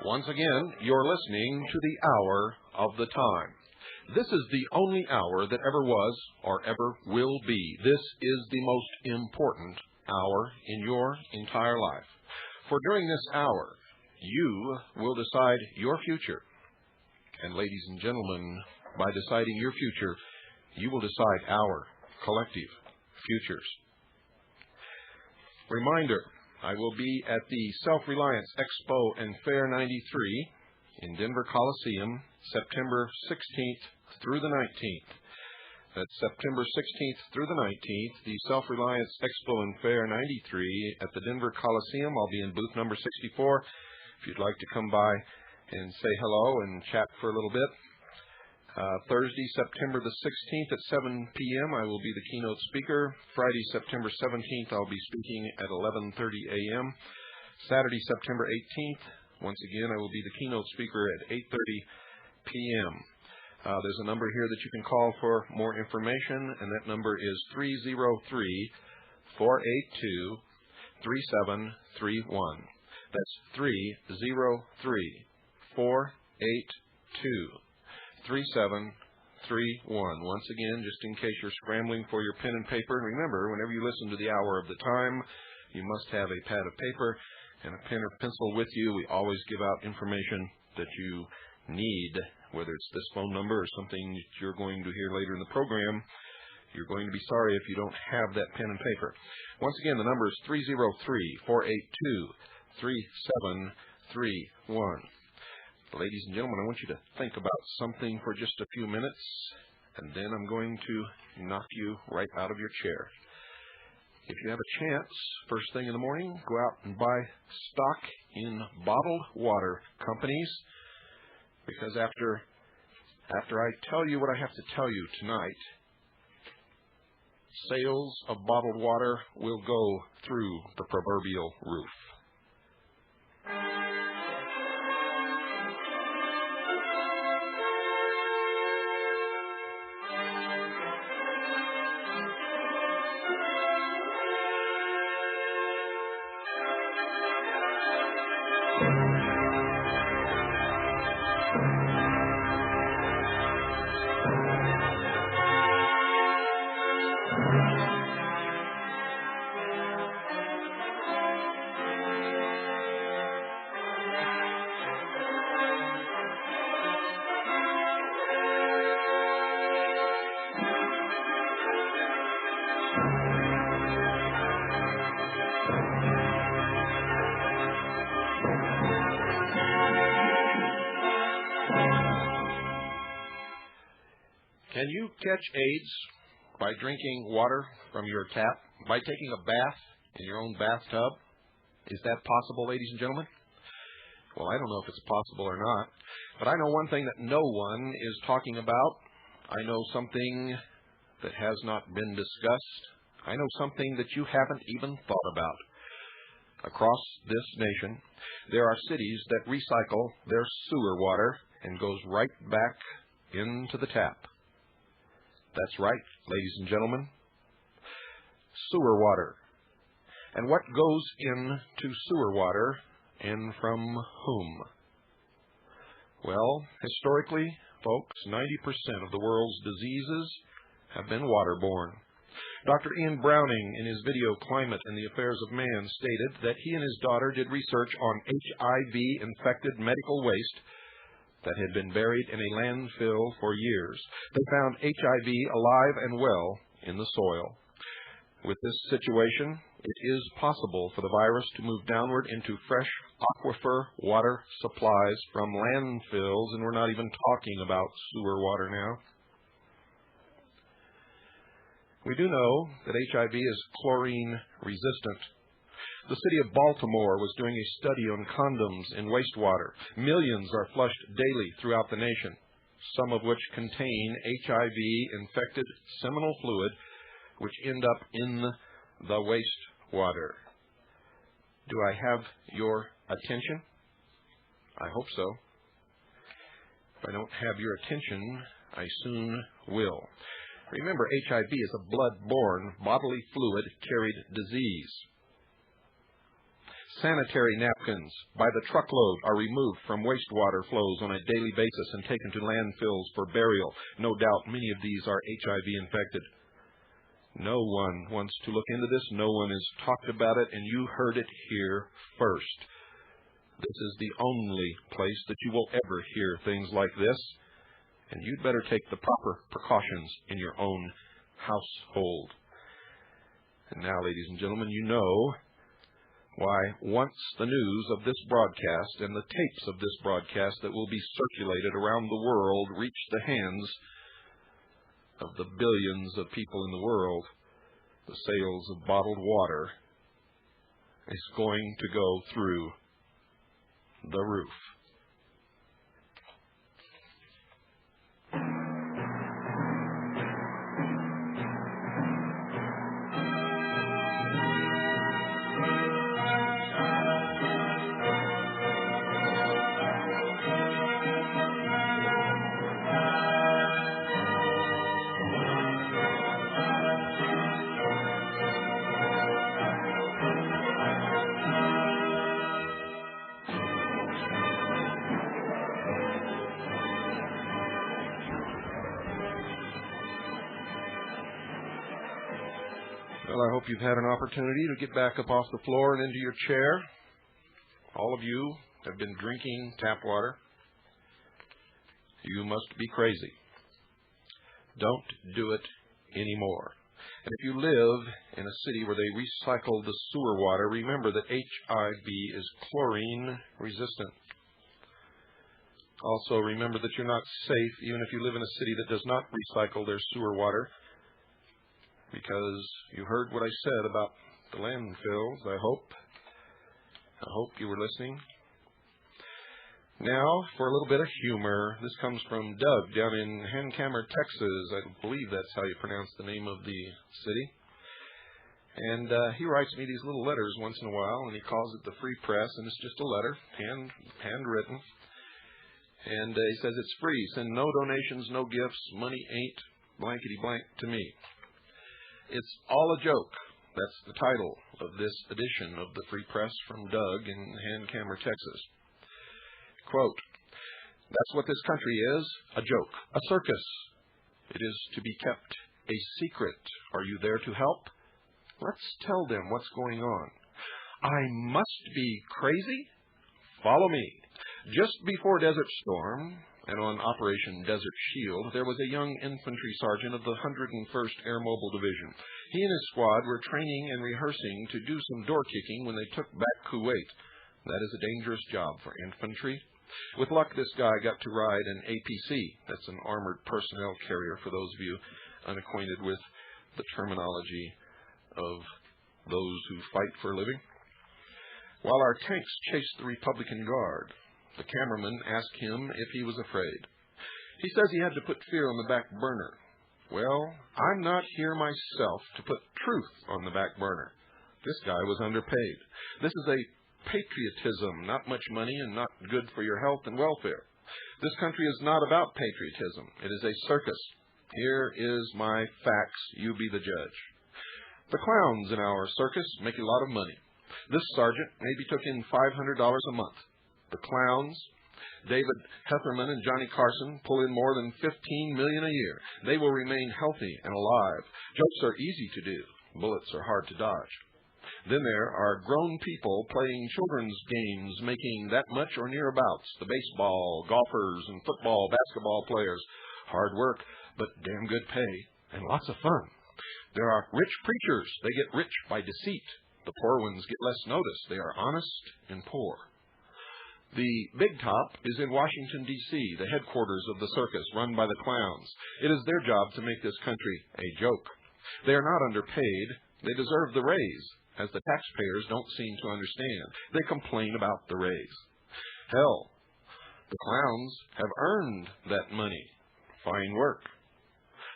Once again, you're listening to the Hour of the Time. This is the only hour that ever was or ever will be. This is the most important hour in your entire life. For during this hour, you will decide your future. And ladies and gentlemen, by deciding your future, you will decide our collective futures. Reminder, I will be at the Self-Reliance Expo and Fair 93 in Denver Coliseum, September 16th through the 19th. That's September 16th through the 19th, the Self-Reliance Expo and Fair 93 at the Denver Coliseum. I'll be in booth number 64 if you'd like to come by and say hello and chat for a little bit. Thursday, September the 16th at 7 p.m., I will be the keynote speaker. Friday, September 17th, I'll be speaking at 11:30 a.m. Saturday, September 18th, once again, I will be the keynote speaker at 8:30 p.m. There's a number here that you can call for more information, and that number is 303-482-3731. That's 303-482-3731. Once again, just in case you're scrambling for your pen and paper, and remember, whenever you listen to the Hour of the Time, you must have a pad of paper and a pen or pencil with you. We always give out information that you need, whether it's this phone number or something that you're going to hear later in the program. You're going to be sorry if you don't have that pen and paper. Once again, the number is 303-482-3731. Ladies and gentlemen, I want you to think about something for just a few minutes, and then I'm going to knock you right out of your chair. If you have a chance, first thing in the morning, go out and buy stock in bottled water companies, because after I tell you what I have to tell you tonight, sales of bottled water will go through the proverbial roof. Can you catch AIDS by drinking water from your tap, by taking a bath in your own bathtub? Is that possible, ladies and gentlemen? Well, I don't know if it's possible or not, but I know one thing that no one is talking about. I know something that has not been discussed. I know something that you haven't even thought about. Across this nation, there are cities that recycle their sewer water and goes right back into the tap. That's right, ladies and gentlemen. Sewer water. And what goes into sewer water, and from whom? Well, historically, folks, 90% of the world's diseases have been waterborne. Dr. Ian Browning, in his video Climate and the Affairs of Man, stated that he and his daughter did research on HIV-infected medical waste that had been buried in a landfill for years. They found HIV alive and well in the soil. With this situation, it is possible for the virus to move downward into fresh aquifer water supplies from landfills, and we're not even talking about sewer water now. We do know that HIV is chlorine resistant. The city of Baltimore was doing a study on condoms in wastewater. Millions are flushed daily throughout the nation, some of which contain HIV-infected seminal fluid, which end up in the wastewater. Do I have your attention? I hope so. If I don't have your attention, I soon will. Remember, HIV is a blood-borne, bodily fluid-carried disease. Sanitary napkins by the truckload are removed from wastewater flows on a daily basis and taken to landfills for burial. No doubt many of these are HIV-infected. No one wants to look into this. No one has talked about it, and you heard it here first. This is the only place that you will ever hear things like this, and you'd better take the proper precautions in your own household. And now, ladies and gentlemen, you know why once the news of this broadcast and the tapes of this broadcast that will be circulated around the world reach the hands of the billions of people in the world, the sales of bottled water is going to go through the roof. Well, I hope you've had an opportunity to get back up off the floor and into your chair. All of you have been drinking tap water. You must be crazy. Don't do it anymore. And if you live in a city where they recycle the sewer water, remember that HIV is chlorine resistant. Also, remember that you're not safe even if you live in a city that does not recycle their sewer water, because you heard what I said about the landfills, I hope. I hope you were listening. Now, for a little bit of humor. This comes from Doug down in Hankamer, Texas. I believe that's how you pronounce the name of the city. And he writes me these little letters once in a while, and he calls it the Free Press, and it's just a letter, handwritten. And he says it's free. Send no donations, no gifts. Money ain't blankety blank to me. It's all a joke. That's the title of this edition of the Free Press from Doug in Hankamer, Texas. Quote, that's what this country is, a joke, a circus. It is to be kept a secret. Are you there to help? Let's tell them what's going on. I must be crazy? Follow me. Just before Desert Storm and on Operation Desert Shield, there was a young infantry sergeant of the 101st Air Mobile Division. He and his squad were training and rehearsing to do some door kicking when they took back Kuwait. That is a dangerous job for infantry. With luck, this guy got to ride an APC. That's an armored personnel carrier, for those of you unacquainted with the terminology of those who fight for a living. While our tanks chased the Republican Guard, the cameraman asked him if he was afraid. He says he had to put fear on the back burner. Well, I'm not here myself to put truth on the back burner. This guy was underpaid. This is a patriotism, not much money and not good for your health and welfare. This country is not about patriotism. It is a circus. Here is my facts. You be the judge. The clowns in our circus make a lot of money. This sergeant maybe took in $500 a month. The clowns, David Hetherman and Johnny Carson, pull in more than $15 million a year. They will remain healthy and alive. Jokes are easy to do. Bullets are hard to dodge. Then there are grown people playing children's games, making that much or nearabouts. The baseball, golfers, and football, basketball players. Hard work, but damn good pay and lots of fun. There are rich preachers. They get rich by deceit. The poor ones get less notice. They are honest and poor. The big top is in Washington, D.C., the headquarters of the circus run by the clowns. It is their job to make this country a joke. They are not underpaid. They deserve the raise, as the taxpayers don't seem to understand. They complain about the raise. Hell, the clowns have earned that money. Fine work.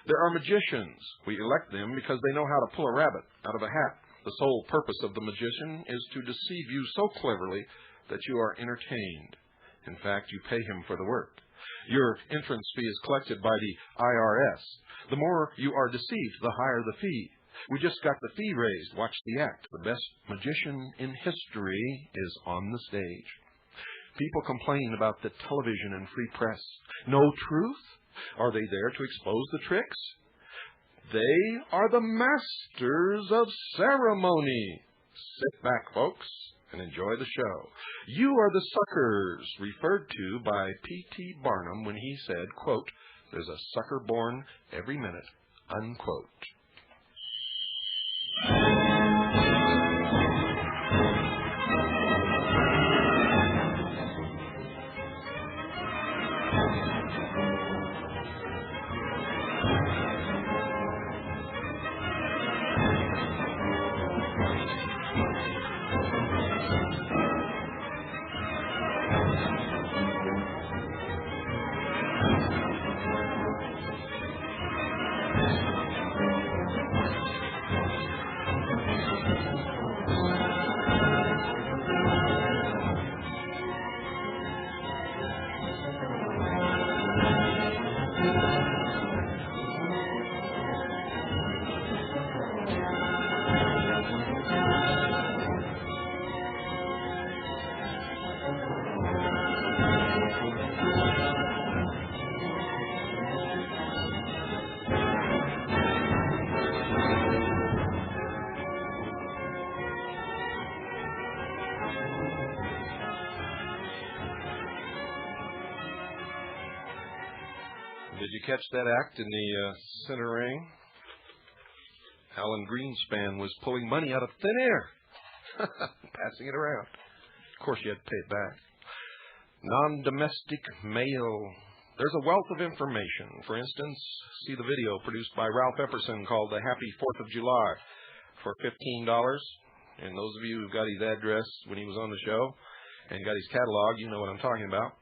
There are magicians. We elect them because they know how to pull a rabbit out of a hat. The sole purpose of the magician is to deceive you so cleverly that you are entertained. In fact, you pay him for the work. Your entrance fee is collected by the IRS. The more you are deceived, the higher the fee. We just got the fee raised. Watch the act. The best magician in history is on the stage. People complain about the television and free press. No truth? Are they there to expose the tricks? They are the masters of ceremony. Sit back, folks, and enjoy the show. You are the suckers referred to by P.T. Barnum when he said, quote, "There's a sucker born every minute," unquote. Did you catch that act in the center ring? Alan Greenspan was pulling money out of thin air, passing it around. Of course, you had to pay it back. Non-domestic mail. There's a wealth of information. For instance, see the video produced by Ralph Epperson called The Happy 4th of July for $15. And those of you who got his address when he was on the show and got his catalog, you know what I'm talking about.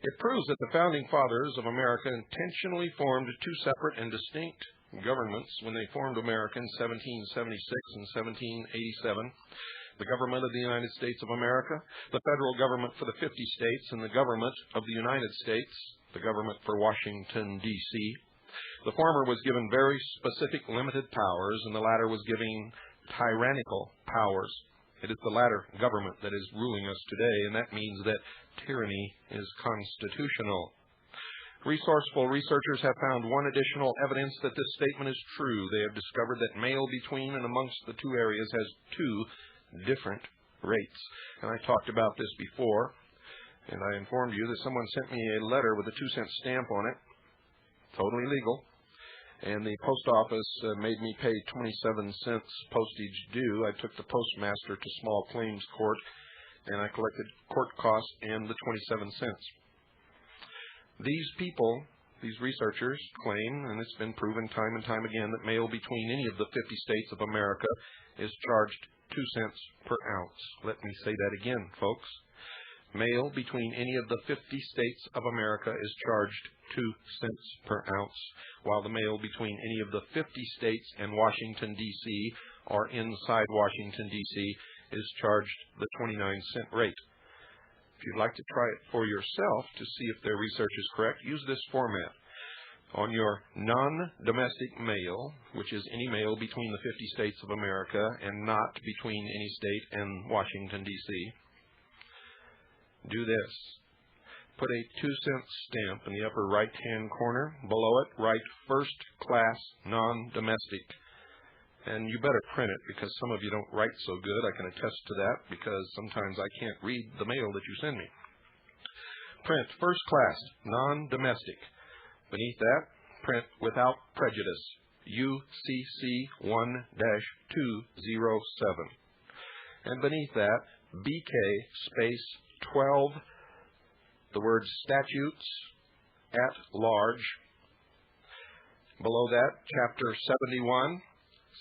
It proves that the Founding Fathers of America intentionally formed two separate and distinct governments when they formed America in 1776 and 1787. The government of the United States of America, the federal government for the 50 states, and the government of the United States, the government for Washington, D.C. The former was given very specific limited powers, and the latter was given tyrannical powers. It is the latter government that is ruling us today, and that means that tyranny is constitutional. Resourceful researchers have found one additional evidence that this statement is true. They have discovered that mail between and amongst the two areas has two different rates. And I talked about this before, and I informed you that someone sent me a letter with a 2-cent stamp on it, totally legal. And the post office made me pay 27 cents postage due. I took the postmaster to small claims court, and I collected court costs and the 27 cents. These people, these researchers, claim, and it's been proven time and time again, that mail between any of the 50 states of America is charged 2 cents per ounce. Let me say that again, folks. Mail between any of the 50 states of America is charged 2 cents per ounce, while the mail between any of the 50 states and Washington, D.C., or inside Washington, D.C., is charged the 29-cent rate. If you'd like to try it for yourself to see if their research is correct, use this format. On your non-domestic mail, which is any mail between the 50 states of America and not between any state and Washington, D.C., do this. Put a 2-cent stamp in the upper right-hand corner. Below it, write first class non-domestic. And you better print it, because some of you don't write so good. I can attest to that, because sometimes I can't read the mail that you send me. Print first class non-domestic. Beneath that, print without prejudice. UCC 1-207. And beneath that, BK space 12, the word statutes at large. Below that, Chapter 71,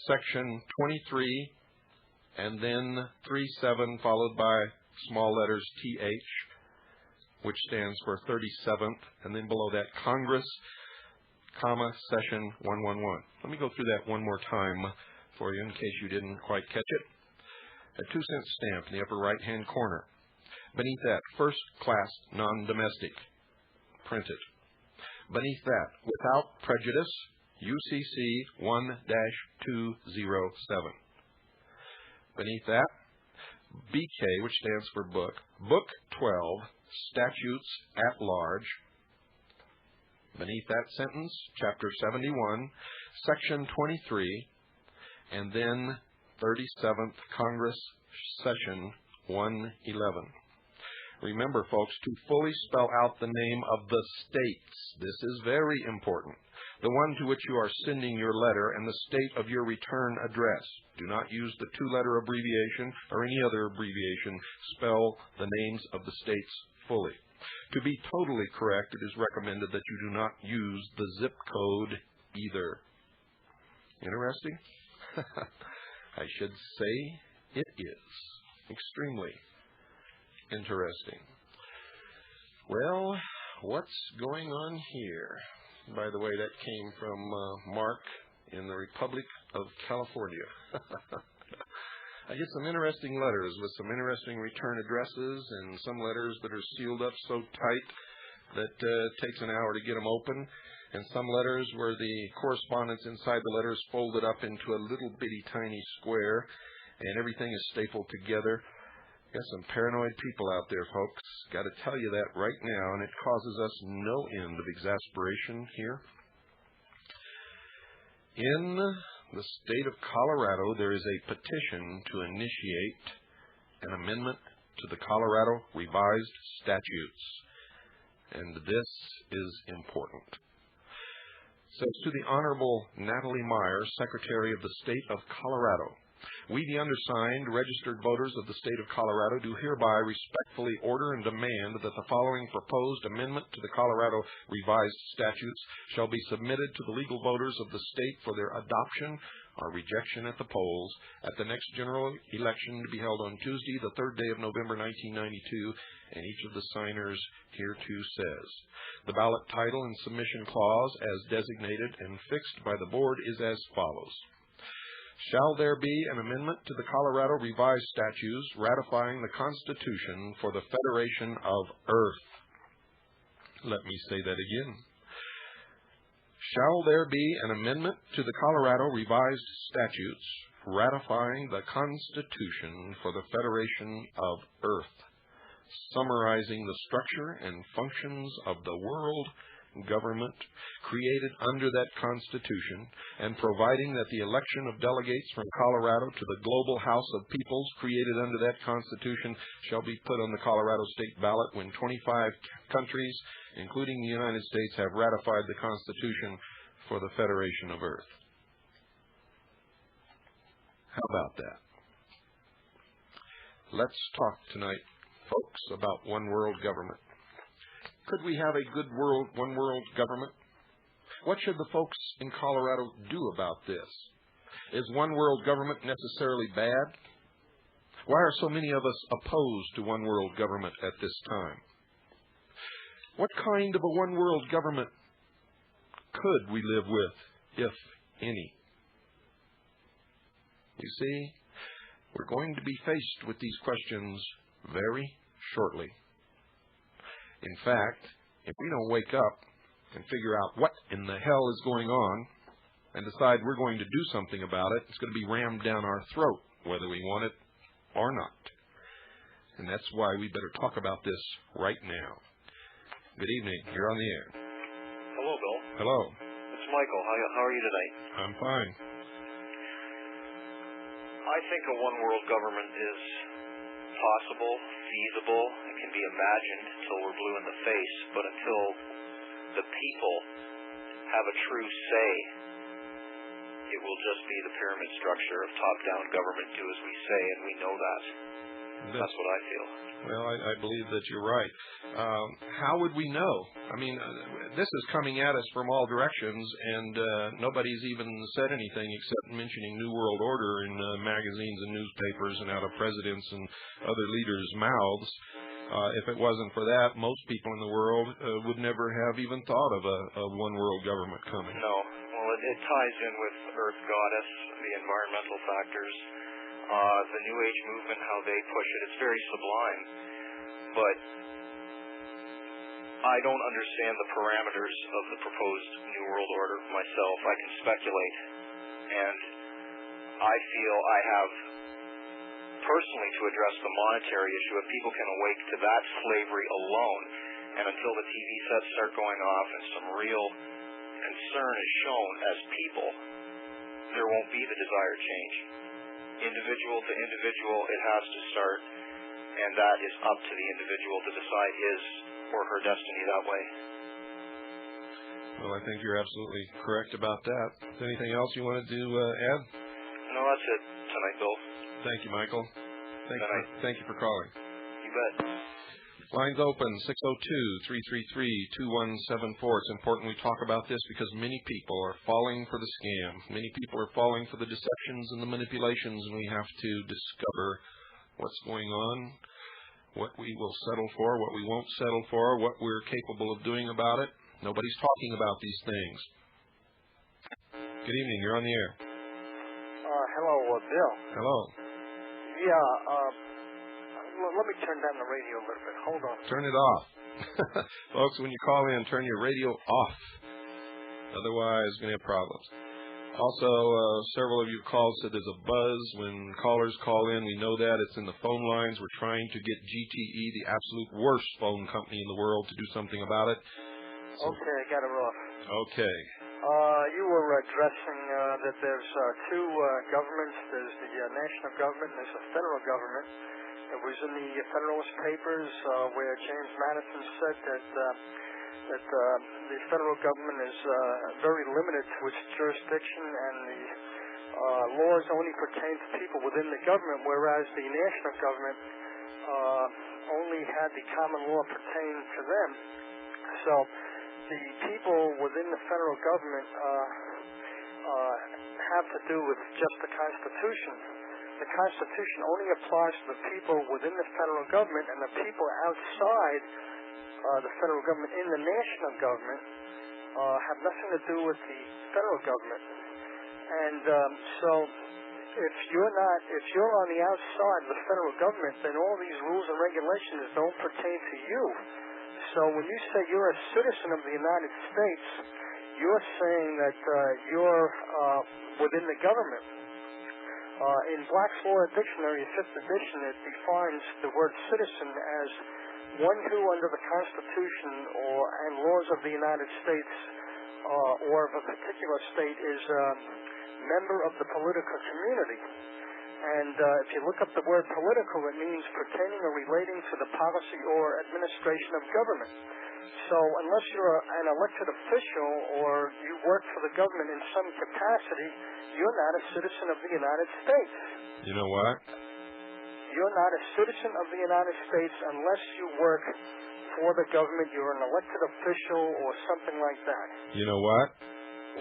Section 23, and then 37 followed by small letters TH, which stands for 37th, and then below that, Congress, comma, Session 111. Let me go through that one more time for you in case you didn't quite catch it. A 2-cent stamp in the upper right-hand corner. Beneath that, first class non-domestic, printed. Beneath that, without prejudice, UCC 1-207. Beneath that, BK, which stands for book, Book 12, Statutes at Large. Beneath that sentence, Chapter 71, Section 23, and then 37th Congress, Session 111. Remember, folks, to fully spell out the name of the states. This is very important. The one to which you are sending your letter and the state of your return address. Do not use the 2-letter abbreviation or any other abbreviation. Spell the names of the states fully. To be totally correct, it is recommended that you do not use the zip code either. Interesting? I should say it is. Extremely interesting. Well, what's going on here? By the way, that came from Mark in the Republic of California. I get some interesting letters with some interesting return addresses and some letters that are sealed up so tight that it takes an hour to get them open, and some letters where the correspondence inside the letter is folded up into a little bitty tiny square and everything is stapled together. Got some paranoid people out there, folks. Got to tell you that right now, and it causes us no end of exasperation here. In the state of Colorado, there is a petition to initiate an amendment to the Colorado Revised Statutes, and this is important. It says, to the Honorable Natalie Meyer, Secretary of the State of Colorado, we, the undersigned, registered voters of the state of Colorado, do hereby respectfully order and demand that the following proposed amendment to the Colorado Revised Statutes shall be submitted to the legal voters of the state for their adoption or rejection at the polls at the next general election to be held on Tuesday, the 3rd day of November, 1992, and each of the signers hereto says. The ballot title and submission clause as designated and fixed by the board is as follows. Shall there be an amendment to the Colorado Revised Statutes ratifying the Constitution for the Federation of Earth? Let me say that again. Shall there be an amendment to the Colorado Revised Statutes ratifying the Constitution for the Federation of Earth, summarizing the structure and functions of the world government created under that Constitution, and providing that the election of delegates from Colorado to the global House of Peoples created under that Constitution shall be put on the Colorado state ballot when 25 countries, including the United States, have ratified the Constitution for the Federation of Earth. How about that? Let's talk tonight, folks, about one world government. Could we have a good one world government? What should the folks in Colorado do about this? Is one world government necessarily bad? Why are so many of us opposed to one world government at this time? What kind of a one world government could we live with, if any? You see, we're going to be faced with these questions very shortly. In fact, if we don't wake up and figure out what in the hell is going on and decide we're going to do something about it, it's going to be rammed down our throat, whether we want it or not. And that's why we better talk about this right now. Good evening. You're on the air. Hello, Bill. Hello. It's Michael. How are you tonight? I'm fine. I think a one-world government is possible, feasible, it can be imagined until we're blue in the face, but until the people have a true say it will just be the pyramid structure of top-down government, do as we say, and we know that. That's what I feel. Well, I believe that you're right. How would we know? I mean, this is coming at us from all directions, and nobody's even said anything except mentioning New World Order in magazines and newspapers and out of presidents and other leaders' mouths. If it wasn't for that, most people in the world would never have even thought of a one-world government coming. No. Well, it ties in with Earth Goddess, the environmental factors, the New Age movement, how they push it. It's very sublime. But I don't understand the parameters of the proposed New World Order myself. I can speculate. And I feel I have personally to address the monetary issue. If people can awake to that slavery alone, and until the TV sets start going off and some real concern is shown as people, there won't be the desired change. Individual to individual, it has to start, and that is up to the individual to decide his or her destiny that way. Well, I think you're absolutely correct about that. Anything else you wanted to add? No, that's it tonight, Bill. Thank you, Michael. Thank you for calling. You bet. Lines open, 602-333-2174. It's important we talk about this because many people are falling for the scam. Many people are falling for the deceptions and the manipulations, and we have to discover what's going on, what we will settle for, what we won't settle for, what we're capable of doing about it. Nobody's talking about these things. Good evening. You're on the air. Hello, Bill. Hello. Yeah, let me turn down the radio a little bit. Hold on. Turn it off. Folks, when you call in, turn your radio off. Otherwise, you're going to have problems. Also, several of you called said there's a buzz when callers call in. We know that. It's in the phone lines. We're trying to get GTE, the absolute worst phone company in the world, to do something about it. So, okay, I got it off. Okay. You were addressing that there's two governments. There's the national government and there's the federal government. It was in the Federalist Papers where James Madison said that the federal government is very limited to its jurisdiction, and the laws only pertain to people within the government, whereas the national government only had the common law pertain to them. So the people within the federal government have to do with just the Constitution. The Constitution only applies to the people within the federal government, and the people outside the federal government in the national government have nothing to do with the federal government. And so if you're on the outside of the federal government, then all these rules and regulations don't pertain to you. So when you say you're a citizen of the United States, you're saying that you're within the government. In Black's Law Dictionary, 5th edition, it defines the word citizen as one who, under the Constitution and laws of the United States or of a particular state, is a member of the political community. And if you look up the word political, it means pertaining or relating to the policy or administration of government. So unless you're an elected official or you work for the government in some capacity, you're not a citizen of the United States. You know what? You're not a citizen of the United States unless you work for the government. You're an elected official or something like that. You know what?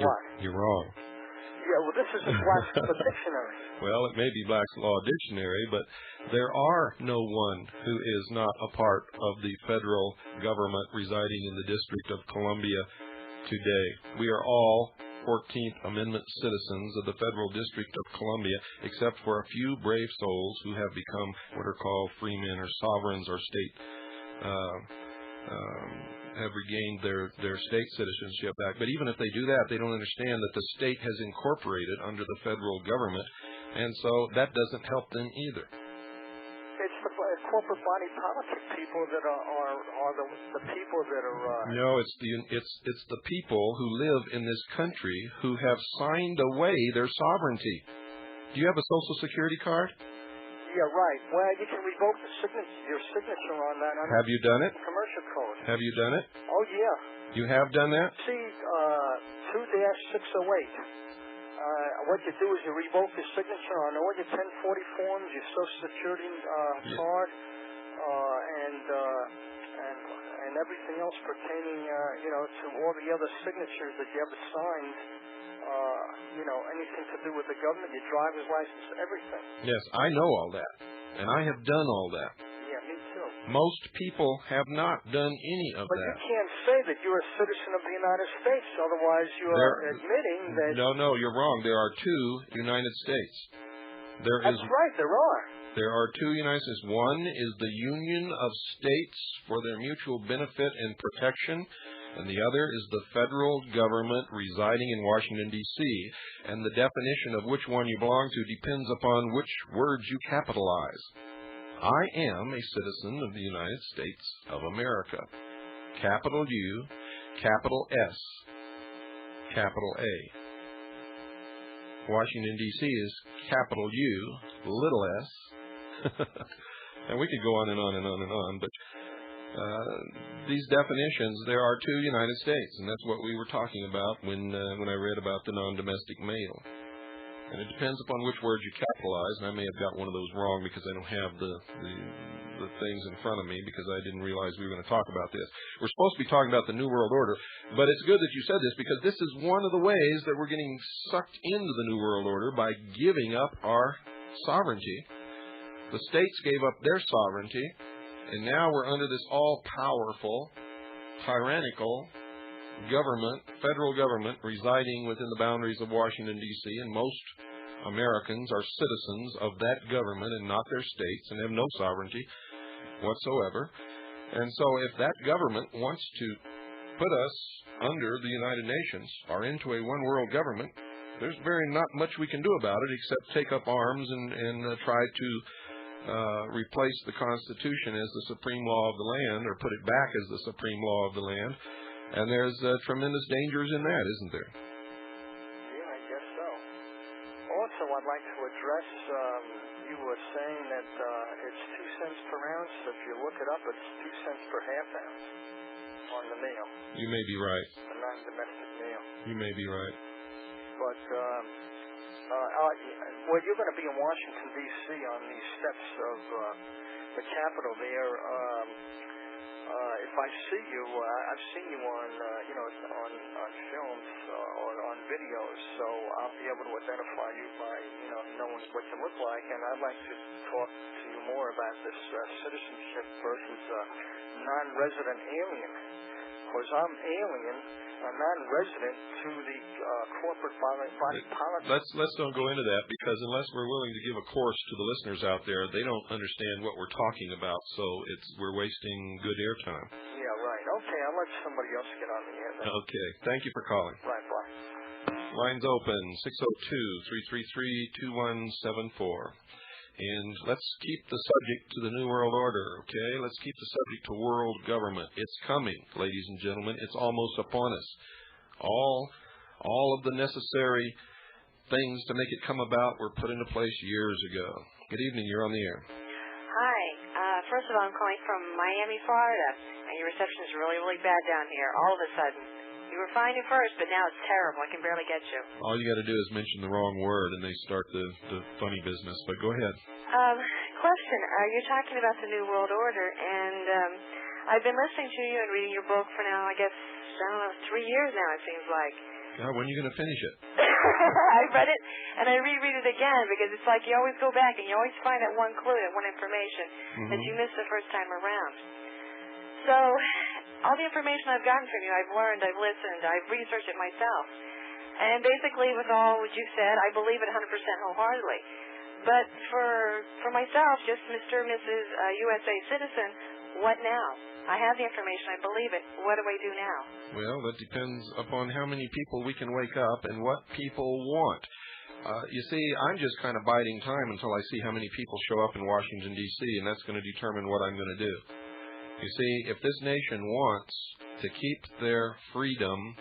What? You're wrong. Yeah, well, this is a Black's Law Dictionary. Well, it may be Black's Law Dictionary, but there are no one who is not a part of the federal government residing in the District of Columbia today. We are all 14th Amendment citizens of the Federal District of Columbia, except for a few brave souls who have become what are called freemen or sovereigns or state have regained their state citizenship back. But even if they do that, they don't understand that the state has incorporated under the federal government, and so that doesn't help them either. It's the corporate body politic people that are the people that are. No, it's the people who live in this country who have signed away their sovereignty. Do you have a Social Security card? Yeah, right. Well, you can revoke your signature on that. Have you done it? Commercial code. Have you done it? Oh, yeah. You have done that? See, 2-608. what you do is you revoke your signature on all your 1040 forms, your Social Security card, and everything else pertaining, to all the other signatures that you ever signed. Anything to do with the government, your driver's license, everything. Yes, I know all that, and I have done all that. Yeah, me too. Most people have not done any of but that. But you can't say that you're a citizen of the United States, otherwise you are admitting that... No, you're wrong. There are two United States. That's right, there are. There are two United States. One is the Union of States for their mutual benefit and protection, and the other is the federal government residing in Washington, D.C., and the definition of which one you belong to depends upon which words you capitalize. I am a citizen of the United States of America. Capital U, capital S, capital A. Washington, D.C. is capital U, little s. And we could go on and on and on and on, but these definitions, there are two United States, and that's what we were talking about when I read about the non-domestic mail. And it depends upon which words you capitalize, and I may have got one of those wrong because I don't have the things in front of me because I didn't realize we were going to talk about this. We're supposed to be talking about the New World Order, but it's good that you said this because this is one of the ways that we're getting sucked into the New World Order by giving up our sovereignty. The states gave up their sovereignty, and now we're under this all-powerful, tyrannical government, federal government, residing within the boundaries of Washington, D.C., and most Americans are citizens of that government and not their states and have no sovereignty whatsoever. And so if that government wants to put us under the United Nations or into a one-world government, there's not much we can do about it except take up arms and try to replace the Constitution as the supreme law of the land, or put it back as the supreme law of the land. And there's tremendous dangers in that, isn't there? Yeah, I guess so. Also, I'd like to address, you were saying that it's 2 cents per ounce. If you look it up, it's 2 cents per half ounce on the mail. You may be right. The non-domestic mail. You may be right. But, you're going to be in Washington, D.C. on the steps of the Capitol there. If I see you, I've seen you on films or on videos, so I'll be able to identify you by, knowing what you look like. And I'd like to talk to you more about this citizenship versus non-resident alien. Because I'm alien, a non-resident to the corporate body politic. Let's don't go into that, because unless we're willing to give a course to the listeners out there, they don't understand what we're talking about, so we're wasting good airtime. Yeah, right. Okay, I'll let somebody else get on the air then. Okay, thank you for calling. Right, bye. Lines open, 602-333-2174. And let's keep the subject to the New World Order, okay? Let's keep the subject to world government. It's coming, ladies and gentlemen. It's almost upon us. All of the necessary things to make it come about were put into place years ago. Good evening. You're on the air. Hi. First of all, I'm calling from Miami, Florida, and your reception is really, really bad down here. All of a sudden. You were fine at first, but now it's terrible. I can barely get you. All you got to do is mention the wrong word, and they start the funny business. But go ahead. Question. You're talking about the New World Order, and I've been listening to you and reading your book for now, I guess, 3 years now, it seems like. God, when are you going to finish it? I read it, and I reread it again, because it's like you always go back, and you always find that one clue, that one information that you missed the first time around. So, all the information I've gotten from you, I've learned, I've listened, I've researched it myself. And basically, with all what you said, I believe it 100% wholeheartedly. But for myself, just Mr. or Mrs. USA citizen, what now? I have the information, I believe it. What do I do now? Well, that depends upon how many people we can wake up and what people want. You see, I'm just kind of biding time until I see how many people show up in Washington, D.C., and that's going to determine what I'm going to do. You see, if this nation wants to keep their freedom,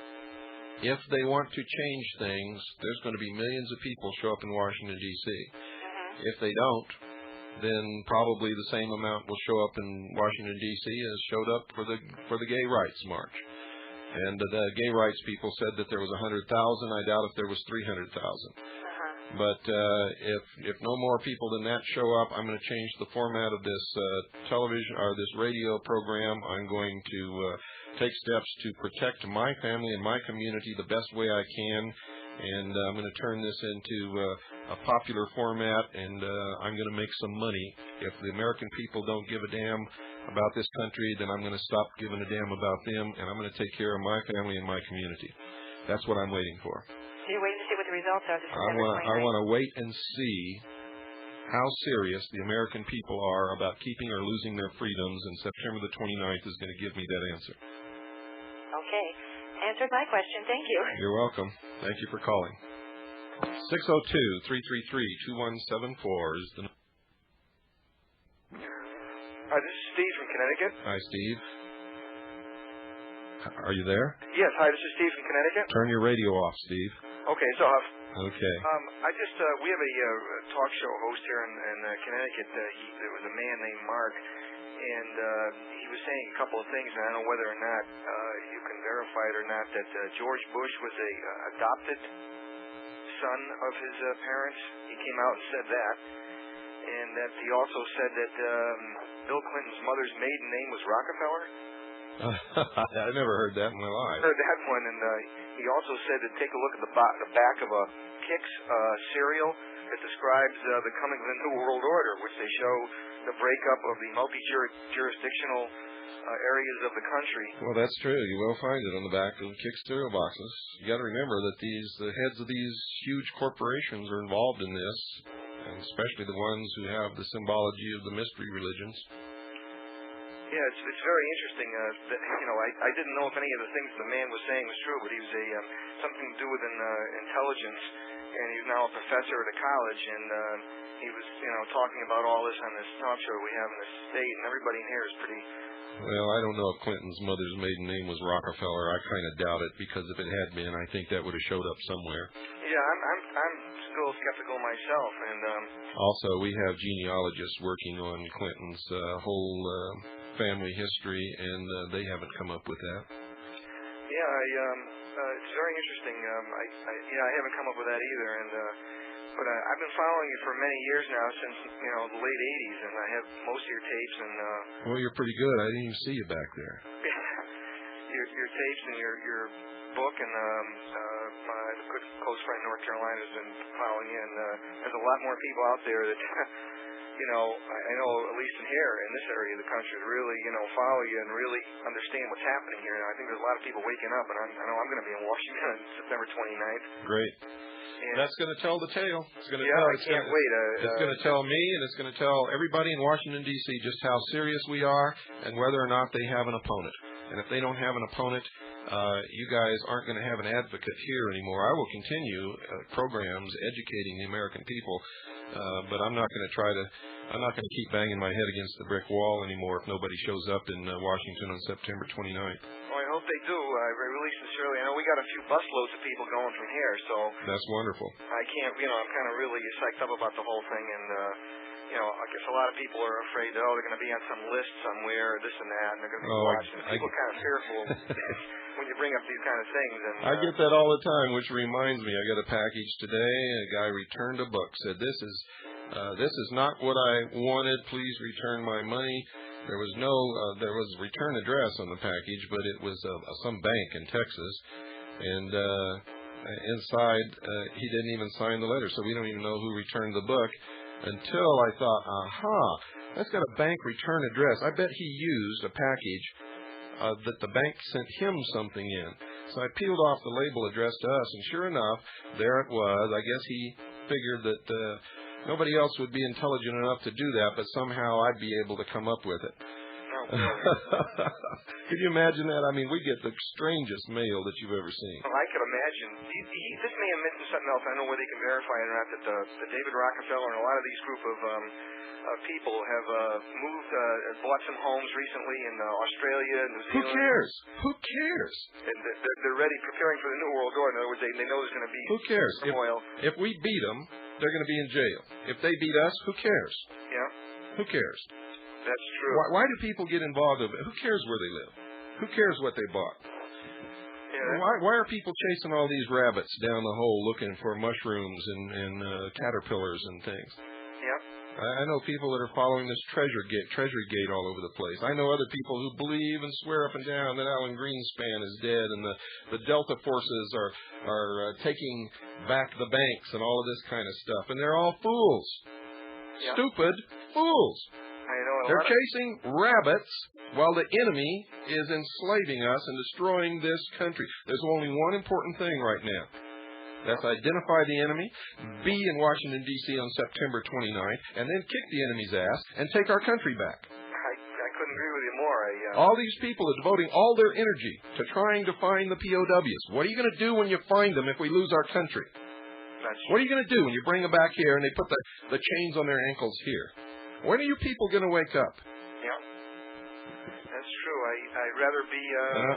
if they want to change things, there's going to be millions of people show up in Washington, D.C. If they don't, then probably the same amount will show up in Washington, D.C. as showed up for the gay rights march. And the gay rights people said that there was 100,000. I doubt if there was 300,000. But if no more people than that show up, I'm going to change the format of this television or this radio program. I'm going to take steps to protect my family and my community the best way I can. And I'm going to turn this into a popular format, and I'm going to make some money. If the American people don't give a damn about this country, then I'm going to stop giving a damn about them, and I'm going to take care of my family and my community. That's what I'm waiting for. So you're waiting to see what the results are. I want to wait and see how serious the American people are about keeping or losing their freedoms, and September the 29th is going to give me that answer. Okay. Answered my question. Thank you. You're welcome. Thank you for calling. 602-333-2174 is the... Hi, this is Steve from Connecticut. Hi, Steve. Are you there? Yes, hi, this is Steve from Connecticut. Turn your radio off, Steve. Okay, it's off. Okay. We have a talk show host here in Connecticut. There was a man named Mark, and he was saying a couple of things, and I don't know whether or not you can verify it or not, that George Bush was a adopted son of his parents. He came out and said that. And that he also said that Bill Clinton's mother's maiden name was Rockefeller. I never heard that in my life. I heard that one, and he also said to take a look at the back of a Kix cereal that describes the coming of the New World Order, which they show the breakup of the multi-jurisdictional areas of the country. Well, that's true. You will find it on the back of Kix cereal boxes. You got to remember that the heads of these huge corporations are involved in this, and especially the ones who have the symbology of the mystery religions. Yeah, it's very interesting. I didn't know if any of the things the man was saying was true, but he was something to do with intelligence, and he's now a professor at a college, and he was talking about all this on this talk show we have in the state, and everybody in here is pretty. Well, I don't know if Clinton's mother's maiden name was Rockefeller. I kind of doubt it, because if it had been, I think that would have showed up somewhere. Yeah, I'm still skeptical myself, and also we have genealogists working on Clinton's whole family history, and they haven't come up with that. Yeah, it's very interesting. I haven't come up with that either, and but I've been following you for many years now, since the late '80s, and I have most of your tapes. And well, you're pretty good. I didn't even see you back there. your tapes and your book, and my good close friend North Carolina has been following you, and there's a lot more people out there that. I know at least in here, in this area of the country, really, follow you and really understand what's happening here. And I think there's a lot of people waking up, and I know I'm going to be in Washington on September 29th. Great. And that's going to tell the tale. It's going to tell. I can't wait. It's going to tell me, and it's going to tell everybody in Washington, D.C. just how serious we are and whether or not they have an opponent. And if they don't have an opponent, you guys aren't going to have an advocate here anymore. I will continue programs educating the American people, but I'm not going to keep banging my head against the brick wall anymore if nobody shows up in Washington on September 29th. Well, I hope they do. I really sincerely. I know we got a few busloads of people going from here, so that's wonderful. I can't. I'm kind of really psyched up about the whole thing, and I guess a lot of people are afraid that they're going to be on some list somewhere, this and that, and they're going to be watching. People are kind of fearful when you bring up these kind of things. And I get that all the time, which reminds me, I got a package today. A guy returned a book, said this is not what I wanted. Please return my money. There was return address on the package, but it was some bank in Texas, and inside he didn't even sign the letter, so we don't even know who returned the book. Until I thought, that's got a bank return address. I bet he used a package that the bank sent him something in. So I peeled off the label addressed to us, and sure enough, there it was. I guess he figured that nobody else would be intelligent enough to do that, but somehow I'd be able to come up with it. Can you imagine that? I mean, we get the strangest mail that you've ever seen. Well, I could imagine. This may have mentioned something else. I don't know whether they can verify it or not, that the David Rockefeller and a lot of these group of people have moved, bought some homes recently in Australia, New Zealand. Who cares? And they're ready, preparing for the New World Order. In other words, they know there's going to be turmoil. If we beat them, they're going to be in jail. If they beat us, who cares? Yeah. Who cares? That's true. Why do people get involved in it? Who cares where they live? Who cares what they bought? Why are people chasing all these rabbits down the hole looking for mushrooms and caterpillars and things? Yep. I know people that are following this treasure gate all over the place. I know other people who believe and swear up and down that Alan Greenspan is dead and the Delta forces are taking back the banks and all of this kind of stuff. And they're all fools. Yep. Stupid fools. I know They're chasing rabbits while the enemy is enslaving us and destroying this country. There's only one important thing right now. That's identify the enemy, be in Washington, D.C. on September 29th, and then kick the enemy's ass and take our country back. I couldn't agree with you more. All these people are devoting all their energy to trying to find the POWs. What are you going to do when you find them if we lose our country? What are you going to do when you bring them back here and they put the chains on their ankles here? When are you people going to wake up? Yeah, that's true. I'd rather be...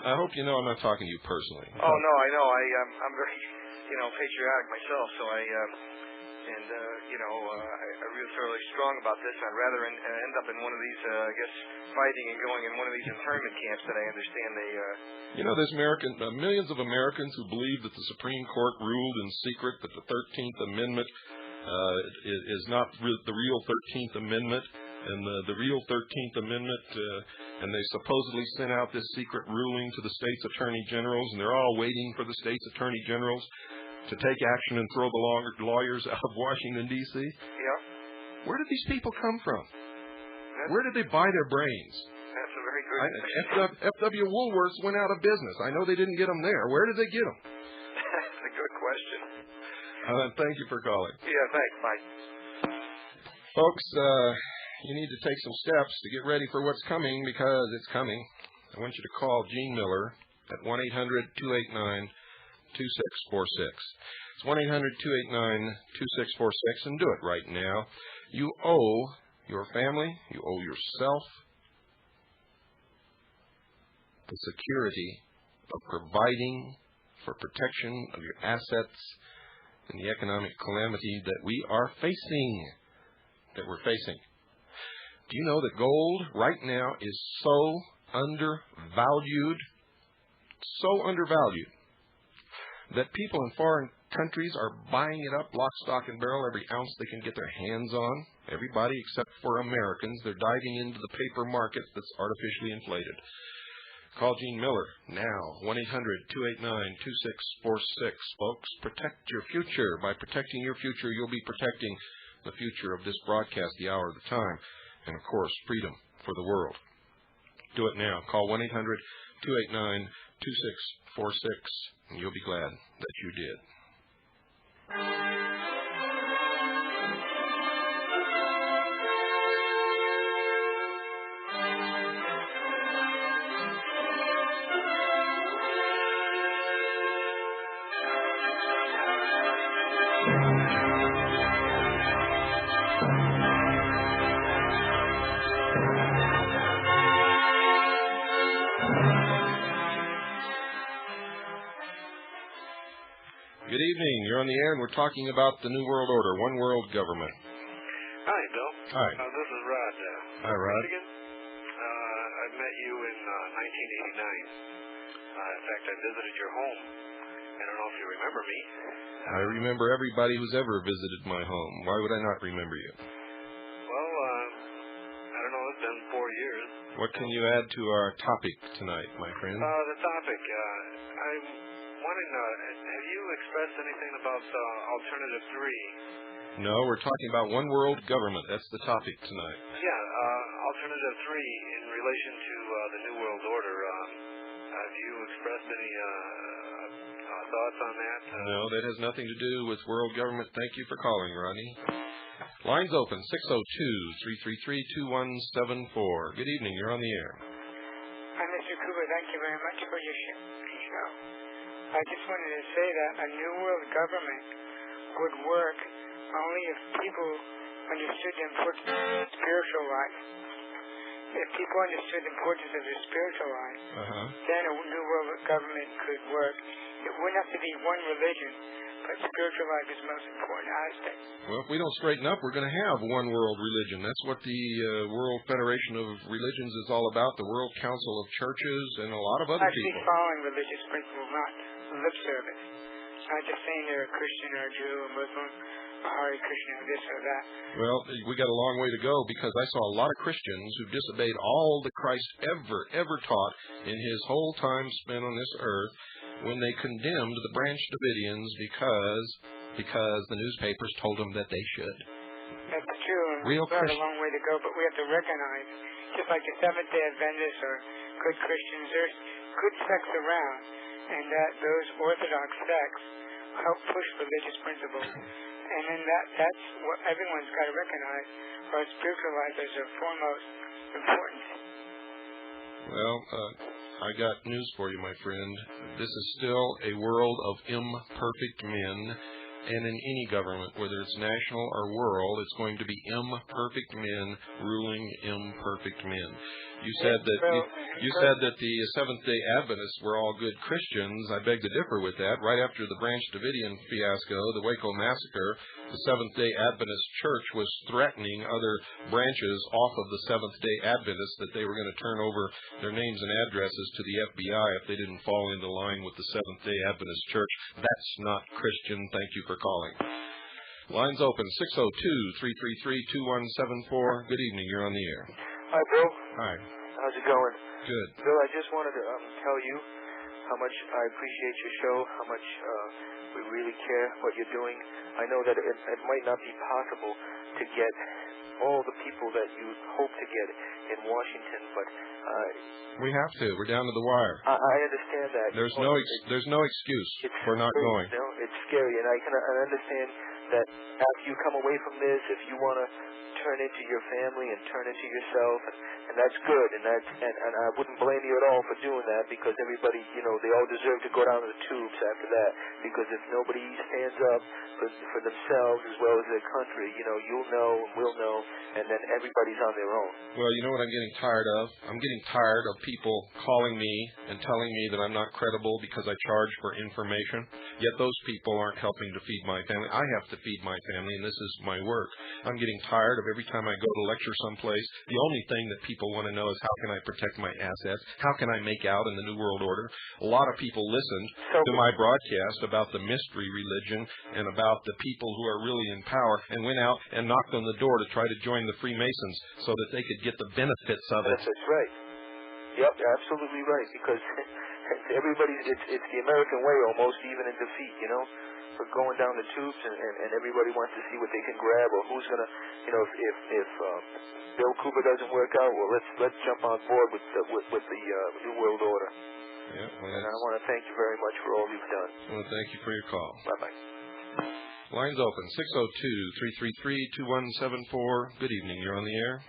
I hope you know I'm not talking to you personally. Oh, no, I know. I'm very... patriotic myself, so I really feel really strong about this. I'd rather end up in one of these, fighting and going in one of these internment camps that I understand they... there's millions of Americans who believe that the Supreme Court ruled in secret that the 13th Amendment is not the real 13th Amendment, and the real 13th Amendment, and they supposedly sent out this secret ruling to the state's attorney generals, and they're all waiting for the state's attorney generals to take action and throw the lawyers out of Washington, D.C.? Yeah. Where did these people come from? Where did they buy their brains? That's a very good question. F.W. Woolworths went out of business. I know they didn't get them there. Where did they get them? That's a good question. Thank you for calling. Yeah, thanks. Bye. Folks, you need to take some steps to get ready for what's coming, because it's coming. I want you to call Gene Miller at 1-800-289-2646. It's 1-800-289-2646, and do it right now. You owe your family, you owe yourself the security of providing for protection of your assets in the economic calamity that we're facing. Do you know that gold right now is so undervalued that people in foreign countries are buying it up lock, stock, and barrel, every ounce they can get their hands on? Everybody except for Americans. They're diving into the paper market that's artificially inflated. Call Gene Miller now, 1-800-289-2646. Folks, protect your future. By protecting your future, you'll be protecting the future of this broadcast, the hour of the time, and, of course, freedom for the world. Do it now. Call 1-800-289-2646, and you'll be glad that you did. Good evening. You're on the air, and we're talking about the New World Order, one world government. Hi, Bill. Hi. This is Rod. Hi, Rod. Michigan. I met you in 1989. In fact, I visited your home. I don't know if you remember me. I remember everybody who's ever visited my home. Why would I not remember you? Well, I don't know. It's been 4 years. What can you add to our topic tonight, my friend? The topic. I'm wanting have you expressed anything about Alternative 3? No, we're talking about one world government. That's the topic tonight. Yeah, Alternative 3 in relation to the New World Order. Have you expressed any thoughts on that? No, that has nothing to do with world government. Thank you for calling, Rodney. Line's open, 602-333-2174. Good evening. You're on the air. Hi, Mr. Cooper. Thank you very much for your show. I just wanted to say that a new world government would work only if people understood the importance of spiritual life. if people understood the importance of their spiritual life, then a new world government could work. It wouldn't have to be one religion, but spiritual life is the most important aspect. Well, if we don't straighten up, we're going to have one world religion. That's what the World Federation of Religions is all about, the World Council of Churches, and a lot of other Actually people. following religious principles, not lip service. Not just saying they're a Christian or a Jew or Muslim or Hare Krishna or this or that. Well, we got a long way to go because I saw a lot of Christians who disobeyed all that Christ ever taught in his whole time spent on this earth when they condemned the Branch Davidians because the newspapers told them that they should. That's true. Real We've got a long way to go, but we have to recognize, just like the Seventh-day Adventists or good Christians, there's good sects around, and that those Orthodox sects help push religious principles. And then that's what everyone's got to recognize. Our spiritual life is of foremost importance. Well, I got news for you, my friend. This is still a world of imperfect men, and in any government, whether it's national or world, it's going to be imperfect men ruling imperfect men. You said that the Seventh-day Adventists were all good Christians. I beg to differ with that. Right after the Branch Davidian fiasco, the Waco massacre, the Seventh-day Adventist Church was threatening other branches off of the Seventh-day Adventists that they were going to turn over their names and addresses to the FBI if they didn't fall into line with the Seventh-day Adventist Church. That's not Christian. Thank you for calling. Lines open, 602-333-2174. Good evening. You're on the air. Hi, Bill. Hi. How's it going? Good. Bill, I just wanted to tell you how much I appreciate your show, how much we really care what you're doing. I know that it might not be possible to get all the people that you hope to get in Washington, but we have to. We're down to the wire. I understand that. There's no excuse for not going. No, it's scary, and I understand that after you come away from this, if you want to turn into your family and turn into yourself, and that's good, and I wouldn't blame you at all for doing that, because everybody, they all deserve to go down to the tubes after that, because if nobody stands up for themselves as well as their country, you'll know and we'll know, and then everybody's on their own. Well, you know what I'm getting tired of? I'm getting tired of people calling me and telling me that I'm not credible because I charge for information, yet those people aren't helping to feed my family. I have to feed my family, and this is my work. I'm getting tired of every time I go to lecture someplace, the only thing that people want to know is how can I protect my assets? How can I make out in the New World Order? A lot of people listened to my broadcast about the mystery religion and about the people who are really in power and went out and knocked on the door to try to join the Freemasons so that they could get the benefits of it. That's right. Yep, absolutely right, because it's the American way almost, even in defeat, We're going down the tubes, and everybody wants to see what they can grab, or who's going to, if Bill Cooper doesn't work out, well, let's jump on board with the New World Order. Yeah, well, and I want to thank you very much for all you've done. I want to thank you for your call. Bye-bye. Lines open, 602-333-2174. Good evening. You're on the air.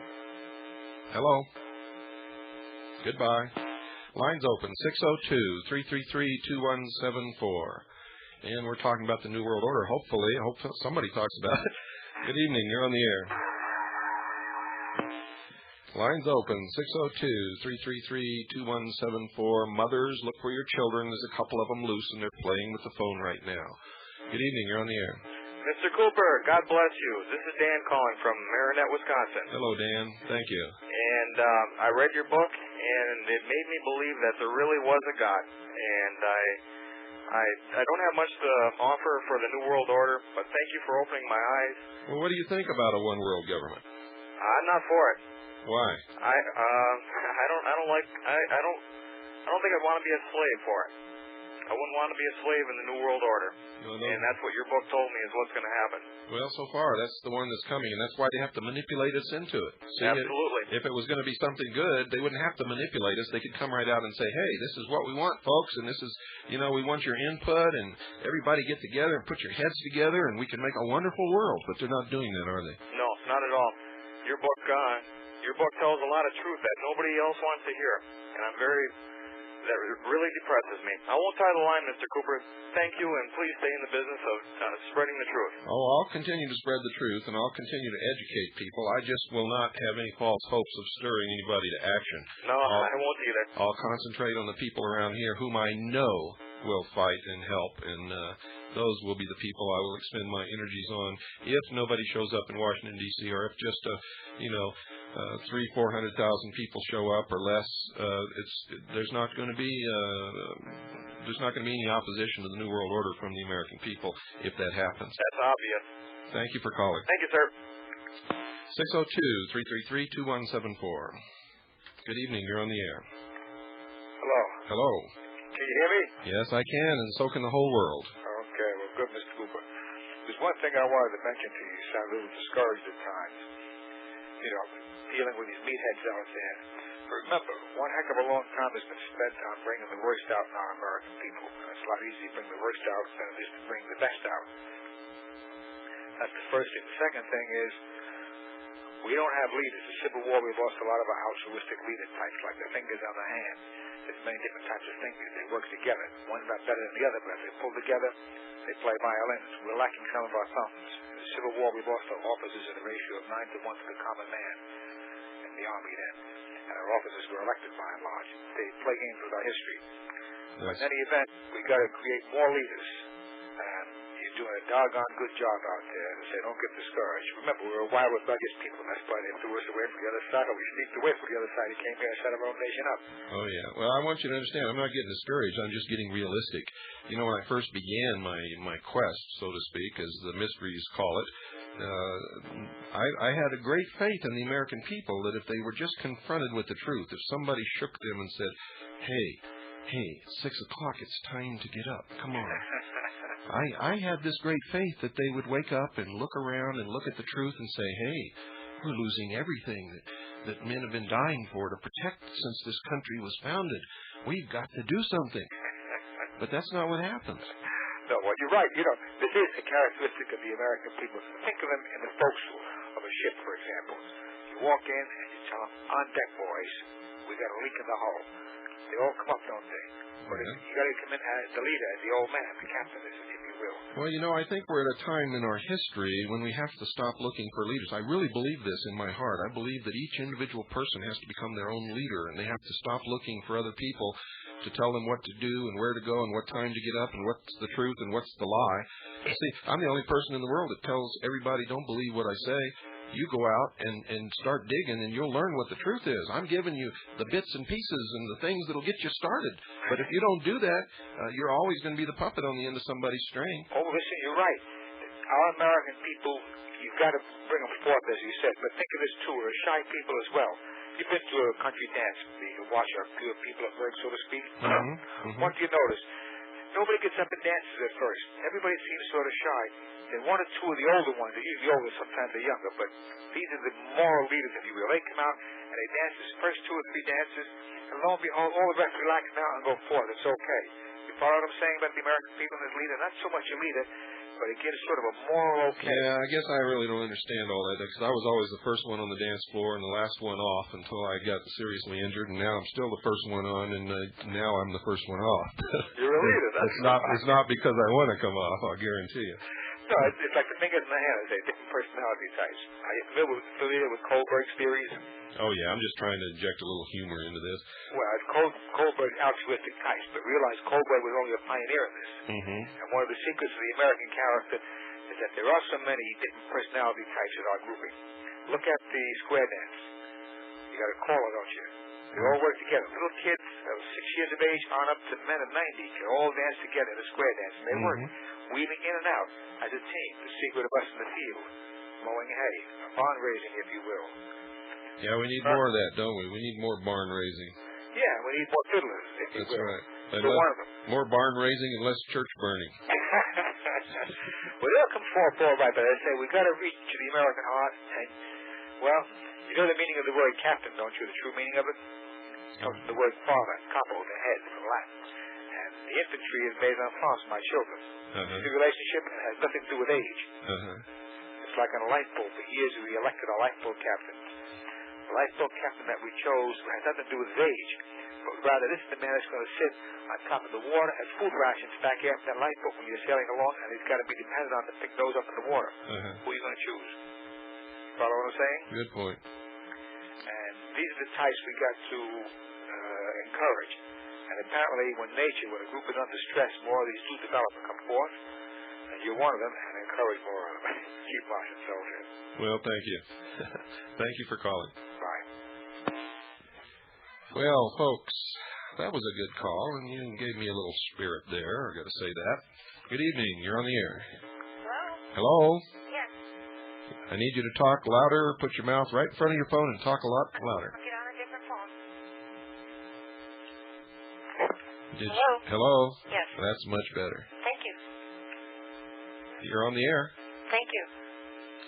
Hello. Goodbye. Lines open, 602-333-2174. And we're talking about the New World Order, hopefully. I hope somebody talks about it. Good evening. You're on the air. Lines open, 602-333-2174. Mothers, look for your children. There's a couple of them loose, and they're playing with the phone right now. Good evening. You're on the air. Mr. Cooper, God bless you. This is Dan calling from Marinette, Wisconsin. Hello, Dan. Thank you. And I read your book, and it made me believe that there really was a God. And I don't have much to offer for the New World Order, but thank you for opening my eyes. Well, what do you think about a one-world government? I'm not for it. Why? I don't think I'd want to be a slave for it. I wouldn't want to be a slave in the New World Order. No. And that's what your book told me is what's going to happen. Well, so far, that's the one that's coming, and that's why they have to manipulate us into it. See, absolutely. If it was going to be something good, they wouldn't have to manipulate us. They could come right out and say, hey, this is what we want, folks, and this is, we want your input, and everybody get together and put your heads together, and we can make a wonderful world. But they're not doing that, are they? No, not at all. Your book tells a lot of truth that nobody else wants to hear, and I'm very, that really depresses me. I won't tie the line, Mr. Cooper. Thank you, and please stay in the business of spreading the truth. Oh, I'll continue to spread the truth, and I'll continue to educate people. I just will not have any false hopes of stirring anybody to action. No, I won't either. I'll concentrate on the people around here whom I know will fight and help, and those will be the people I will expend my energies on. If nobody shows up in Washington, D.C., or if just 300,000-400,000 people show up or less, there's not going to be any opposition to the New World Order from the American people if that happens. That's obvious. Thank you for calling. Thank you, sir. 602-333-2174. Good evening. You're on the air. Hello. Hello. Can you hear me? Yes, I can, and so can the whole world. Okay, well, good, Mr. Cooper. There's one thing I wanted to mention to you. You sound a little discouraged at times. Dealing with these meatheads out there. But remember, one heck of a long time has been spent on bringing the worst out in our American people. And it's a lot easier to bring the worst out than it is to bring the best out. That's the first thing. The second thing is, we don't have leaders. The Civil War, we lost a lot of our altruistic leader types, like the fingers on the hand. There's many different types of fingers. They work together. One's not better than the other, but if they pull together, they play violins. We're lacking some of our thumbs. In the Civil War, we lost our officers at a ratio of 9 to 1 to the common man in the Army then. And our officers were elected by and large. They play games with our history. Yes. But in any event, we've got to create more leaders. And you're doing a doggone good job out there. And say, don't get discouraged. Remember, we're a wild, rebellious people. And that's why they threw us away from the other side. Or we sneaked away from the other side. He came here and set our own nation up. Oh, yeah. Well, I want you to understand, I'm not getting discouraged. I'm just getting realistic. You know, when I first began my quest, so to speak, as the mysteries call it, I had a great faith in the American people that if they were just confronted with the truth, if somebody shook them and said, hey, 6 o'clock, it's time to get up. Come on. I had this great faith that they would wake up and look around and look at the truth and say, hey, we're losing everything that men have been dying for to protect since this country was founded. We've got to do something. But that's not what happens. No, well, you're right. This is a characteristic of the American people. Think of them in the forecastle of a ship, for example. You walk in and you tell them, on deck, boys, we got a leak in the hull. They all come up, don't they? But you got to come in as the leader, as the old man, the captain, if you will. Well, I think we're at a time in our history when we have to stop looking for leaders. I really believe this in my heart. I believe that each individual person has to become their own leader, and they have to stop looking for other people to tell them what to do and where to go and what time to get up and what's the truth and what's the lie. See, I'm the only person in the world that tells everybody, don't believe what I say. You go out and start digging, and you'll learn what the truth is. I'm giving you the bits and pieces and the things that'll get you started. But if you don't do that, you're always going to be the puppet on the end of somebody's string. Oh, listen, you're right. Our American people, you've got to bring them forth, as you said. But think of this, too. We're shy people as well. You've been to a country dance, you watch our pure people at work, so to speak. What do you notice? Nobody gets up and dances at first. Everybody seems sort of shy. Then one or two of the older ones, they're usually older, sometimes they're younger, but these are the moral leaders, if you will. They come out and they dance the first 2 or 3 dances, and lo and behold, all the rest relax now and go forth. It's okay. You follow what I'm saying about the American people and his leader? Not so much a leader, but it gives sort of a moral okay. Yeah, I guess I really don't understand all that, because I was always the first one on the dance floor and the last one off until I got seriously injured, and now I'm still the first one on, and now I'm the first one off. You're a leader. It's not because I want to come off, I'll guarantee you. No, it's like the fingers in the hand, as they different personality types. Are you familiar with Kohlberg's theories? Oh, yeah, I'm just trying to inject a little humor into this. Well, it's Kohlberg's altruistic types, but realize Kohlberg was only a pioneer in this. And one of the secrets of the American character is that there are so many different personality types in our grouping. Look at the square dance. You got a caller, don't you? They all work together. Little kids of 6 years of age on up to men of 90 can all dance together in a square dance. And they work, weaving in and out as a team. The secret of us in the field, mowing hay, barn raising, if you will. Yeah, we need more of that, don't we? We need more barn raising. Yeah, we need more fiddlers, if you will. That's right. One of them. More barn raising and less church burning. Well, they'll come forth all right, but I say we've got to reach to the American heart. And, well, you know the meaning of the word captain, don't you? The true meaning of it? It comes from the word father, capo, the head, from Latin. And the infantry is made en France, my children. The relationship has nothing to do with age. It's like on a lifeboat. For years we elected a lifeboat captain. The lifeboat captain that we chose has nothing to do with his age. but rather this is the man that's going to sit on top of the water, has food rations back after that lifeboat when you're sailing along, and he's got to be dependent on to pick those up in the water. Who are you going to choose? Follow what I'm saying? Good point. And these are the types we got to encourage. And apparently, when a group is under stress, more of these do develop and come forth. And you're one of them, and encourage more of them. Keep watching, soldier. Well, thank you. Thank you for calling. Bye. Well, folks, that was a good call, and you gave me a little spirit there. I got to say that. Good evening. You're on the air. Hello? Hello? Yes. I need you to talk louder. Put your mouth right in front of your phone and talk a lot louder. I'll get on a different phone. Hello? Hello? Yes. That's much better. Thank you. You're on the air. Thank you.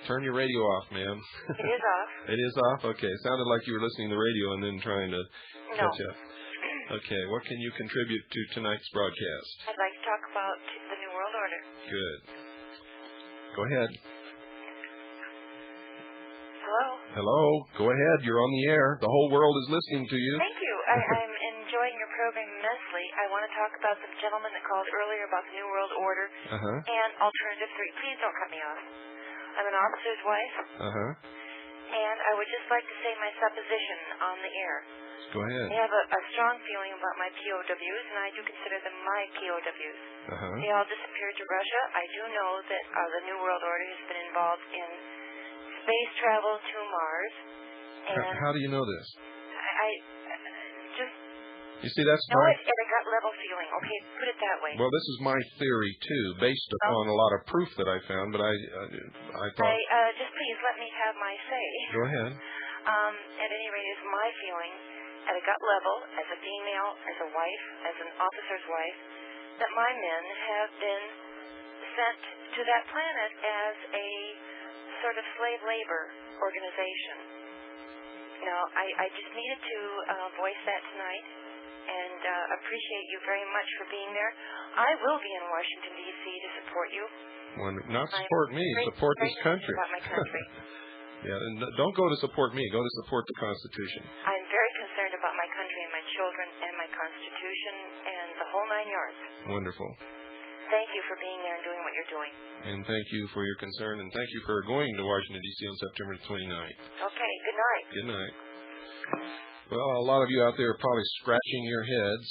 Turn your radio off, ma'am. It is off. It is off? Okay. Sounded like you were listening to the radio and then trying to catch up. Okay. What can you contribute to tonight's broadcast? I'd like to talk about the New World Order. Good. Go ahead. Hello? Hello. Go ahead. You're on the air. The whole world is listening to you. Thank you. I'm enjoying your program immensely. I want to talk about the gentleman that called earlier about the New World Order and Alternative 3. Please don't cut me off. I'm an officer's wife. And I would just like to say my supposition on the air. Go ahead. I have a strong feeling about my POWs, and I do consider them my POWs. They all disappeared to Russia. I do know that the New World Order has been involved in space travel to Mars. And How do you know this? I just You see, that's know my... it at a gut level feeling. Okay, put it that way. Well, this is my theory, too, based upon a lot of proof that I found, but I thought... Just please let me have my say. Go ahead. At any rate, it's my feeling at a gut level, as a female, as a wife, as an officer's wife, that my men have been sent to that planet as a sort of slave labor organization. Now, I just needed to voice that tonight and appreciate you very much for being there. I will be in Washington, D.C. to support you. Well, not support me, support this country. About my country. Yeah, and don't go to support me. Go to support the Constitution. I'm very concerned about my country and my children and my Constitution and the whole 9 yards. Wonderful. Thank you for being there and doing what you're doing. And thank you for your concern, and thank you for going to Washington, D.C. on September 29th. Okay, good night. Good night. Well, a lot of you out there are probably scratching your heads.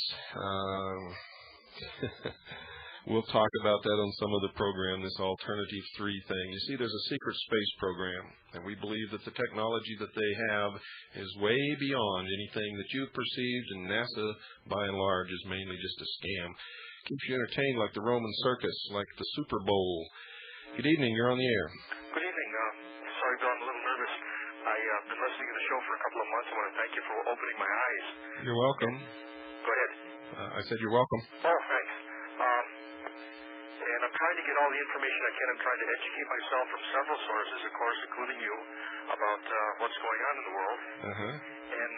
We'll talk about that on some other program, this Alternative 3 thing. You see, there's a secret space program, and we believe that the technology that they have is way beyond anything that you've perceived, and NASA, by and large, is mainly just a scam. Keeps you entertained like the Roman circus, like the Super Bowl. Good evening. You're on the air. Good evening. Sorry, Bill, I'm a little nervous. I've been listening to the show for a couple of months. I want to thank you for opening my eyes. You're welcome. Go ahead. I said you're welcome. Oh, thanks. And I'm trying to get all the information I can. I'm trying to educate myself from several sources, of course, including you, about what's going on in the world. And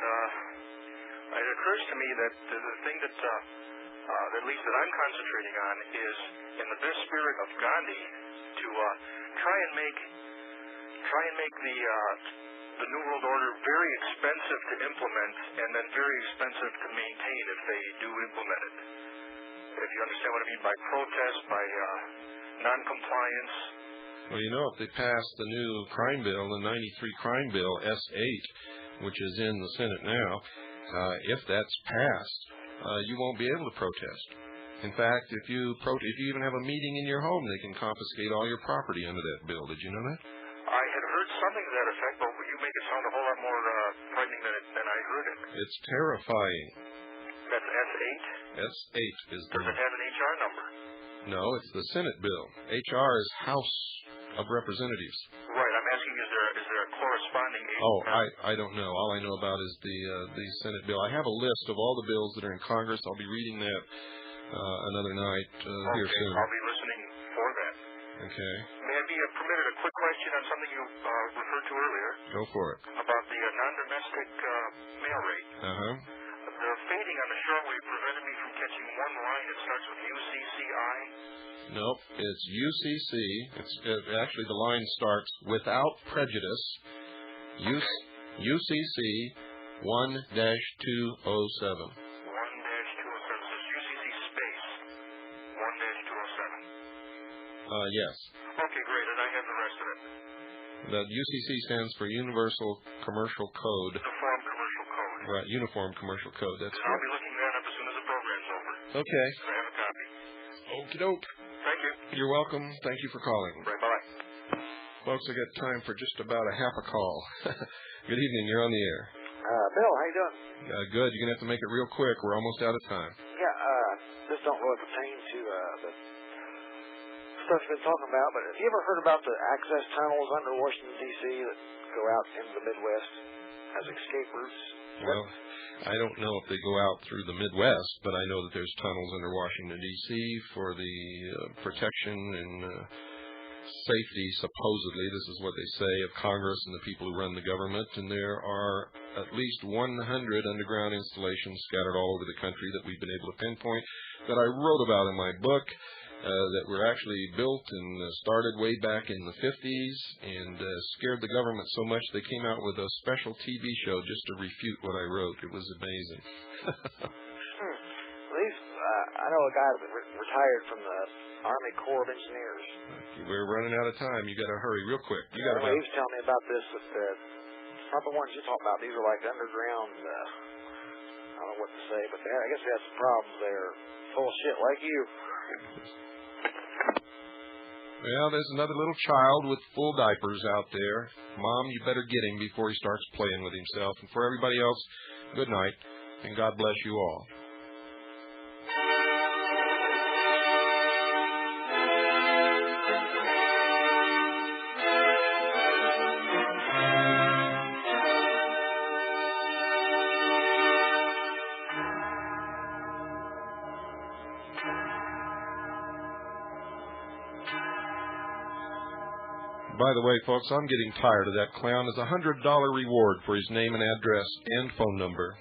it occurs to me that the thing that at least that I'm concentrating on is in the best spirit of Gandhi to try and make the New World Order very expensive to implement and then very expensive to maintain if they do implement it. If you understand what I mean by protest, by non-compliance. Well, you know, if they pass the new crime bill, the 93 crime bill, S8, which is in the Senate now, if that's passed, you won't be able to protest. In fact, if you even have a meeting in your home, they can confiscate all your property under that bill. Did you know that? I had heard something to that effect, but you make it sound a whole lot more frightening than I heard it. It's terrifying. That's S8? S8 is the... Does it have an HR number? No, it's the Senate bill. HR is House of Representatives. Right. I'm asking, is there a corresponding... Oh, I don't know. All I know about is the Senate bill. I have a list of all the bills that are in Congress. I'll be reading that another night here soon. I'll be listening for that. Okay. May I be permitted a quick question on something you referred to earlier? Go for it. About the non-domestic mail rate. The fading on the shortwave prevented me from catching one line that starts with UCCI. Nope, it's UCC. Actually, the line starts without prejudice. UCC 1-207. Yes. Okay, great, and I have the rest of it. The UCC stands for Universal Commercial Code. Uniform Commercial Code. Right, Uniform Commercial Code. That's I'll be looking that up as soon as the program's over. Okay. I have a copy. Okie doke. Thank you. You're welcome. Thank you for calling. Right, bye-bye. Folks, I got time for just about a half a call. Good evening. You're on the air. Bill, how you doing? Good. You're going to have to make it real quick. We're almost out of time. Yeah, this don't really pertain to the stuff you've been talking about, but have you ever heard about the access tunnels under Washington, D.C. that go out into the Midwest as escape routes? Well, I don't know if they go out through the Midwest, but I know that there's tunnels under Washington, D.C. for the protection and safety, supposedly, this is what they say, of Congress and the people who run the government. And there are at least 100 underground installations scattered all over the country that we've been able to pinpoint that I wrote about in my book that were actually built and started way back in the 50s and scared the government so much they came out with a special TV show just to refute what I wrote. It was amazing. I know a guy that retired from the Army Corps of Engineers. We're running out of time. You got to hurry real quick. He was telling me about this. That not the ones you talk about. These are like underground. I don't know what to say, but I guess they have some problems. They're full of shit like you. Well, there's another little child with full diapers out there. Mom, you better get him before he starts playing with himself. And for everybody else, good night, and God bless you all. By the way, folks, I'm getting tired of that clown. There's a $100 reward for his name and address and phone number.